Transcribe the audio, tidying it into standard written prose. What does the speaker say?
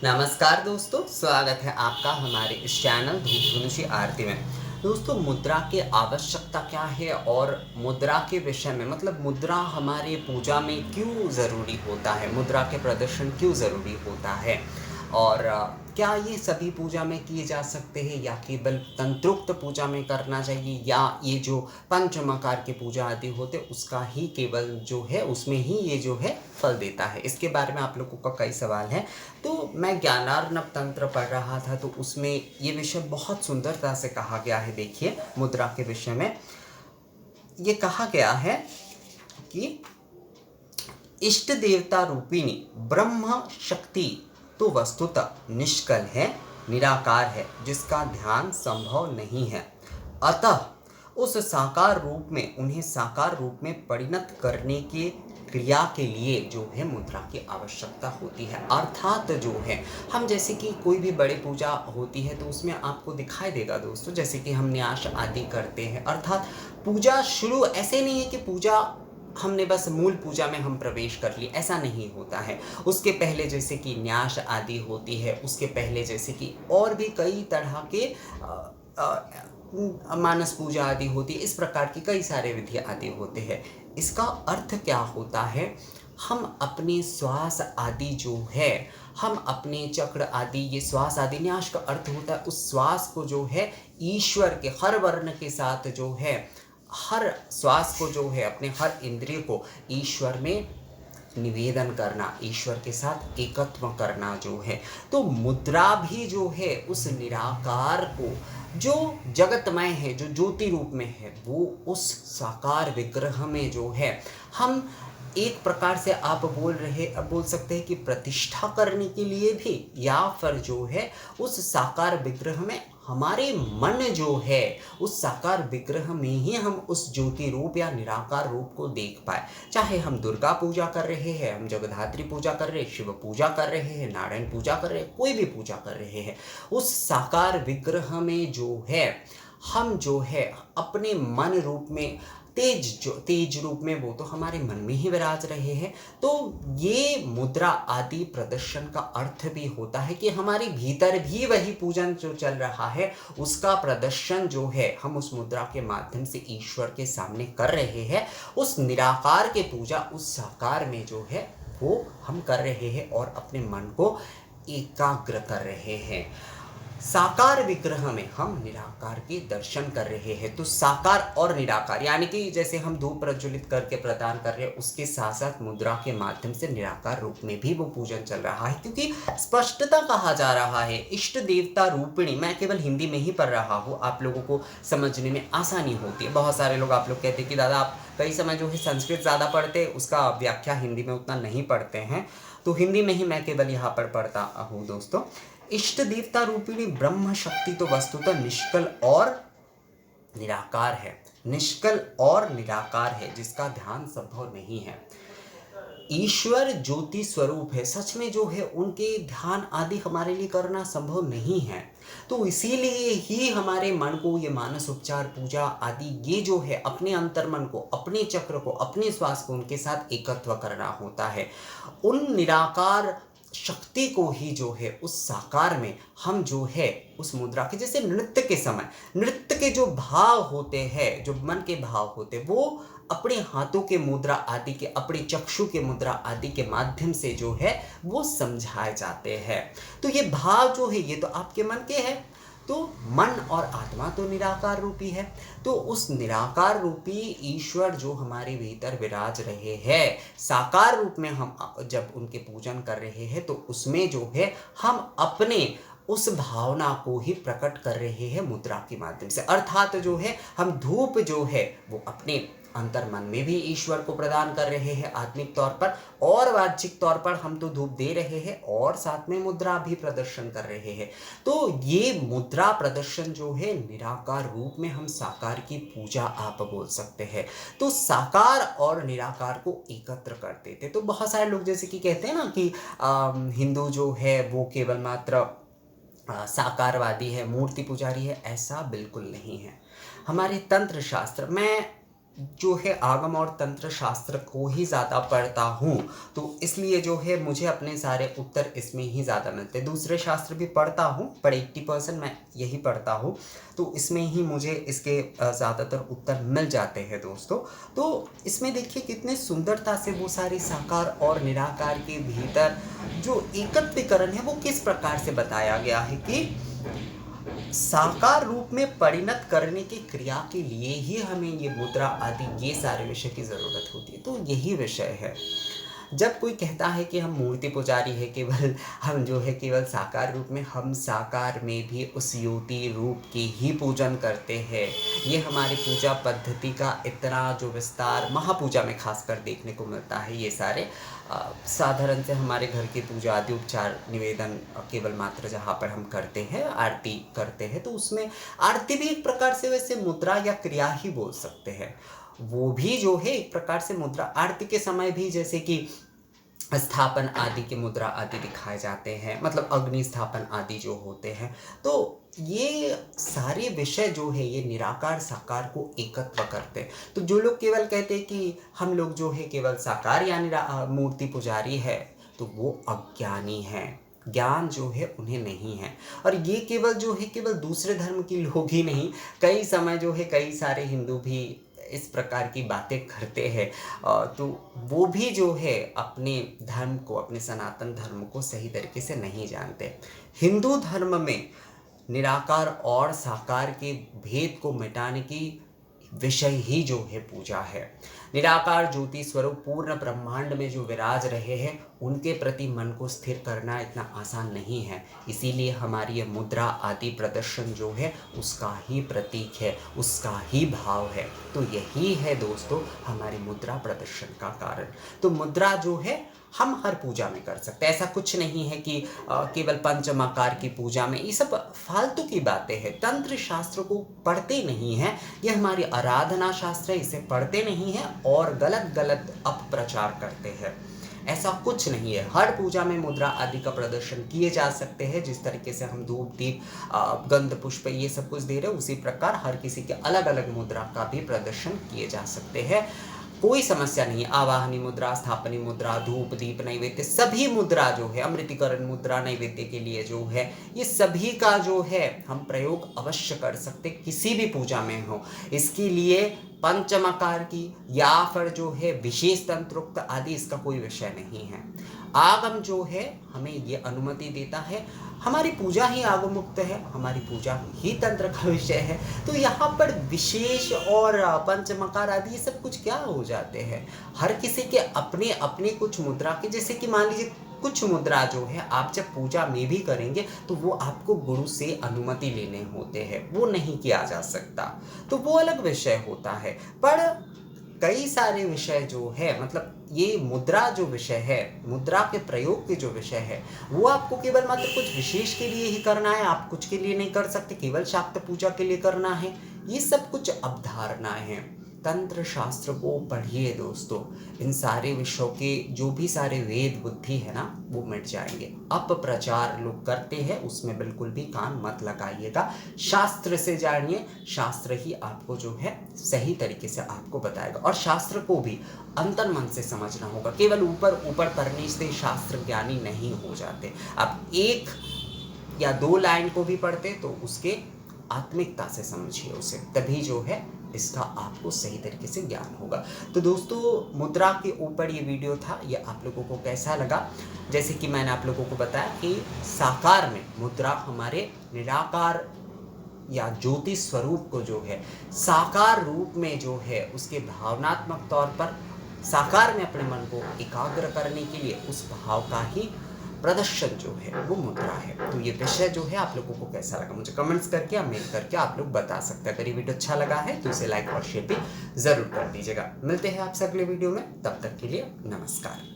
नमस्कार दोस्तों, स्वागत है आपका हमारे इस चैनल धूप धनुषी आरती में। दोस्तों, मुद्रा की आवश्यकता क्या है और मुद्रा के विषय में मतलब मुद्रा हमारे पूजा में क्यों ज़रूरी होता है, मुद्रा के प्रदर्शन क्यों ज़रूरी होता है और क्या ये सभी पूजा में किए जा सकते हैं या केवल तंत्रोक्त पूजा में करना चाहिए या ये जो पंचमकार की पूजा आदि होते उसका ही केवल जो है उसमें ही ये जो है फल देता है। इसके बारे में आप लोगों का कई सवाल है। तो मैं ज्ञानार्णव तंत्र पढ़ रहा था तो उसमें ये विषय बहुत सुंदरता से कहा गया है। देखिए, मुद्रा के विषय में ये कहा गया है कि इष्ट देवता रूपिणी ब्रह्म शक्ति तो वस्तुतः निष्कल है, निराकार है, जिसका ध्यान संभव नहीं है। अतः उस साकार रूप में उन्हें साकार रूप में परिणत करने के क्रिया के लिए जो है मुद्रा की आवश्यकता होती है। अर्थात जो है हम जैसे कि कोई भी बड़ी पूजा होती है तो उसमें आपको दिखाई देगा दोस्तों, जैसे कि हम न्यास आदि करते हैं। अर्थात पूजा शुरू ऐसे नहीं है कि पूजा हमने बस मूल पूजा में हम प्रवेश कर लिए, ऐसा नहीं होता है। उसके पहले जैसे कि न्यास आदि होती है, उसके पहले जैसे कि और भी कई तरह के मानस पूजा आदि होती है। इस प्रकार की कई सारे विधि आदि होते हैं। इसका अर्थ क्या होता है, हम अपने श्वास आदि जो है, हम अपने चक्र आदि, ये श्वास आदि न्यास का अर्थ होता है उस श्वास को जो है ईश्वर के हर वर्ण के साथ जो है, हर श्वास को जो है, अपने हर इंद्रिय को ईश्वर में निवेदन करना, ईश्वर के साथ एकत्व करना जो है। तो मुद्रा भी जो है उस निराकार को, जो जगतमय है, जो ज्योति रूप में है, वो उस साकार विग्रह में जो है हम एक प्रकार से आप बोल सकते हैं कि प्रतिष्ठा करने के लिए भी, या फिर जो है उस साकार विग्रह में हमारे मन जो है उस साकार विग्रह में ही हम उस ज्योति रूप या निराकार रूप को देख पाए। चाहे हम दुर्गा पूजा कर रहे हैं, हम जगधात्री पूजा कर रहे हैं, शिव पूजा कर रहे हैं, नारायण पूजा कर रहे हैं, कोई भी पूजा कर रहे हैं, उस साकार विग्रह में जो है हम जो है अपने मन रूप में तेज रूप में, वो तो हमारे मन में ही विराज रहे हैं। तो ये मुद्रा आदि प्रदर्शन का अर्थ भी होता है कि हमारे भीतर भी वही पूजन जो चल रहा है उसका प्रदर्शन जो है हम उस मुद्रा के माध्यम से ईश्वर के सामने कर रहे हैं। उस निराकार के पूजा उस साकार में जो है वो हम कर रहे हैं और अपने मन को एकाग्र कर रहे हैं। साकार विग्रह में हम निराकार के दर्शन कर रहे हैं। तो साकार और निराकार यानी कि जैसे हम धूप प्रज्वलित करके प्रदान कर रहे हैं, उसके साथ साथ मुद्रा के माध्यम से निराकार रूप में भी वो पूजन चल रहा है, क्योंकि स्पष्टता कहा जा रहा है इष्ट देवता रूपिणी। मैं केवल हिंदी में ही पढ़ रहा हूँ, आप लोगों को समझने में आसानी होती है। बहुत सारे लोग आप लोग कहते हैं कि दादा आप कई समय जो है संस्कृत ज़्यादा पढ़ते, उसका व्याख्या हिंदी में उतना नहीं पढ़ते हैं, तो हिंदी में ही मैं केवल यहाँ पर पढ़ता हूँ दोस्तों। इष्ट देवता रूपिणी ब्रह्म शक्ति तो वस्तुतः निष्कल और निराकार है, निष्कल और निराकार है, जिसका ध्यान संभव नहीं है। ईश्वर ज्योति स्वरूप है, सच में जो है उनके ध्यान आदि हमारे लिए करना संभव नहीं है। तो इसीलिए ही हमारे मन को ये मानस उपचार पूजा आदि ये जो है अपने अंतर्मन को, अपने चक्र को, अपने श्वास को उनके साथ एकत्व करना होता है। उन निराकार शक्ति को ही जो है उस साकार में हम जो है उस मुद्रा के, जैसे नृत्य के समय नृत्य के जो भाव होते हैं, जो मन के भाव होते हैं, वो अपने हाथों के मुद्रा आदि के, अपने चक्षु के मुद्रा आदि के माध्यम से जो है वो समझाए जाते हैं। तो ये भाव जो है ये तो आपके मन के हैं। तो मन और आत्मा तो निराकार रूपी है। तो उस निराकार रूपी ईश्वर जो हमारे भीतर विराज रहे हैं, साकार रूप में हम जब उनके पूजन कर रहे हैं तो उसमें जो है हम अपने उस भावना को ही प्रकट कर रहे हैं मुद्रा के माध्यम से। अर्थात जो है हम धूप जो है वो अपने अंतर मन में भी ईश्वर को प्रदान कर रहे हैं आत्मिक तौर पर, और वाचिक तौर पर हम तो धूप दे रहे हैं और साथ में मुद्रा भी प्रदर्शन कर रहे हैं। तो ये मुद्रा प्रदर्शन जो है निराकार रूप में हम साकार की पूजा आप बोल सकते हैं। तो साकार और निराकार को एकत्र करते थे। तो बहुत सारे लोग जैसे कि कहते हैं ना कि हिंदू जो है वो केवल मात्र साकारवादी है, मूर्ति पुजारी है। ऐसा बिल्कुल नहीं है। हमारे तंत्र शास्त्र में जो है आगम और तंत्र शास्त्र को ही ज़्यादा पढ़ता हूँ, तो इसलिए जो है मुझे अपने सारे उत्तर इसमें ही ज़्यादा मिलते हैं। दूसरे शास्त्र भी पढ़ता हूँ पर 80% मैं यही पढ़ता हूँ, तो इसमें ही मुझे इसके ज़्यादातर उत्तर मिल जाते हैं दोस्तों। तो इसमें देखिए कितने सुंदरता से वो सारे साकार और निराकार के भीतर जो एकत्रीकरण है वो किस प्रकार से बताया गया है कि साकार रूप में परिणत करने की क्रिया के लिए ही हमें ये मुद्रा आदि ये सारे विषय की ज़रूरत होती है। तो यही विषय है। जब कोई कहता है कि हम मूर्ति पुजारी है, केवल हम जो है केवल साकार रूप में, हम साकार में भी उस युति रूप की ही पूजन करते हैं। ये हमारी पूजा पद्धति का इतना जो विस्तार महापूजा में खासकर देखने को मिलता है। ये सारे साधारण से हमारे घर की पूजा आदि उपचार निवेदन केवल मात्र जहाँ पर हम करते हैं, आरती करते हैं, तो उसमें आरती भी एक प्रकार से वैसे मुद्रा या क्रिया ही बोल सकते हैं। वो भी जो है एक प्रकार से मुद्रा, आरती के समय भी जैसे कि स्थापन आदि के मुद्रा आदि दिखाए जाते हैं, मतलब अग्नि स्थापन आदि जो होते हैं। तो ये सारे विषय जो है ये निराकार साकार को एकत्र करते हैं। तो जो लोग केवल कहते हैं कि हम लोग जो है केवल साकार यानी मूर्ति पुजारी है, तो वो अज्ञानी है, ज्ञान जो है उन्हें नहीं है। और ये केवल जो है केवल दूसरे धर्म के लोग ही नहीं, कई समय जो है कई सारे हिंदू भी इस प्रकार की बातें करते हैं। तो वो भी जो है अपने धर्म को, अपने सनातन धर्म को सही तरीके से नहीं जानते। हिंदू धर्म में निराकार और साकार के भेद को मिटाने की विषय ही जो है पूजा है। निराकार ज्योति स्वरूप पूर्ण ब्रह्मांड में जो विराज रहे हैं उनके प्रति मन को स्थिर करना इतना आसान नहीं है। इसीलिए हमारी ये मुद्रा आदि प्रदर्शन जो है उसका ही प्रतीक है, उसका ही भाव है। तो यही है दोस्तों हमारी मुद्रा प्रदर्शन का कारण। तो मुद्रा जो है हम हर पूजा में कर सकते हैं। ऐसा कुछ नहीं है कि केवल पंचमाकार की पूजा में, ये सब फालतू की बातें हैं। तंत्र शास्त्र को पढ़ते नहीं हैं, ये हमारी आराधना शास्त्र है, इसे पढ़ते नहीं हैं और गलत गलत अपप्रचार करते हैं। ऐसा कुछ नहीं है। हर पूजा में मुद्रा आदि का प्रदर्शन किए जा सकते हैं। जिस तरीके से हम धूप दीप गंध पुष्प ये सब कुछ दे रहे हैं, उसी प्रकार हर किसी के अलग अलग मुद्रा का भी प्रदर्शन किए जा सकते हैं। कोई समस्या नहीं। आवाहनी मुद्रा, स्थापनी मुद्रा, धूप दीप नैवेद्य, सभी मुद्रा जो है, अमृतीकरण मुद्रा नैवेद्य के लिए जो है, ये सभी का जो है हम प्रयोग अवश्य कर सकते किसी भी पूजा में हो। इसके लिए पंचमकार की या फिर जो है विशेष तंत्रोक्त आदि इसका कोई विषय नहीं है। आगम जो है हमें ये अनुमति देता है। हमारी पूजा ही आगमुक्त है, हमारी पूजा ही तंत्र का विषय है। तो यहाँ पर विशेष और पंचमकार आदि ये सब कुछ क्या हो जाते हैं। हर किसी के अपने अपने कुछ मुद्रा के, जैसे कि मान लीजिए कुछ मुद्रा जो है आप जब पूजा में भी करेंगे तो वो आपको गुरु से अनुमति लेने होते हैं, वो नहीं किया जा सकता, तो वो अलग विषय होता है। पर कई सारे विषय जो है, मतलब ये मुद्रा जो विषय है, मुद्रा के प्रयोग के जो विषय है, वो आपको केवल मात्र कुछ विशेष के लिए ही करना है। आप कुछ के लिए नहीं कर सकते, केवल शाक्त पूजा के लिए करना है। ये सब कुछ अवधारणाएं हैं। तंत्र शास्त्र को पढ़िए दोस्तों, इन सारे विषयों के जो भी सारे वेद बुद्धि है ना वो मिट जाएंगे। अपप्रचार लोग करते हैं उसमें बिल्कुल भी कान मत लगाइएगा। शास्त्र से जानिए, शास्त्र ही आपको जो है सही तरीके से आपको बताएगा। और शास्त्र को भी अंतर मन से समझना होगा। केवल ऊपर ऊपर पढ़ने से शास्त्र ज्ञानी नहीं हो जाते। आप एक या दो लाइन को भी पढ़ते तो उसके आत्मिकता से समझिए उसे, तभी जो है इसका आपको सही तरीके से ज्ञान होगा। तो दोस्तों मुद्रा के ऊपर ये वीडियो था, ये आप लोगों को कैसा लगा। जैसे कि मैंने आप लोगों को बताया कि साकार में मुद्रा हमारे निराकार या ज्योति स्वरूप को जो है साकार रूप में जो है उसके भावनात्मक तौर पर साकार में अपने मन को एकाग्र करने के लिए उस भाव का ही प्रदर्शन जो है वो मुद्रा है। तो ये विषय जो है आप लोगों को कैसा लगा मुझे कमेंट्स करके या मेल करके आप लोग बता सकते हैं। अगर ये वीडियो अच्छा लगा है तो इसे लाइक और शेयर भी जरूर कर दीजिएगा। मिलते हैं आपसे अगले वीडियो में, तब तक के लिए नमस्कार।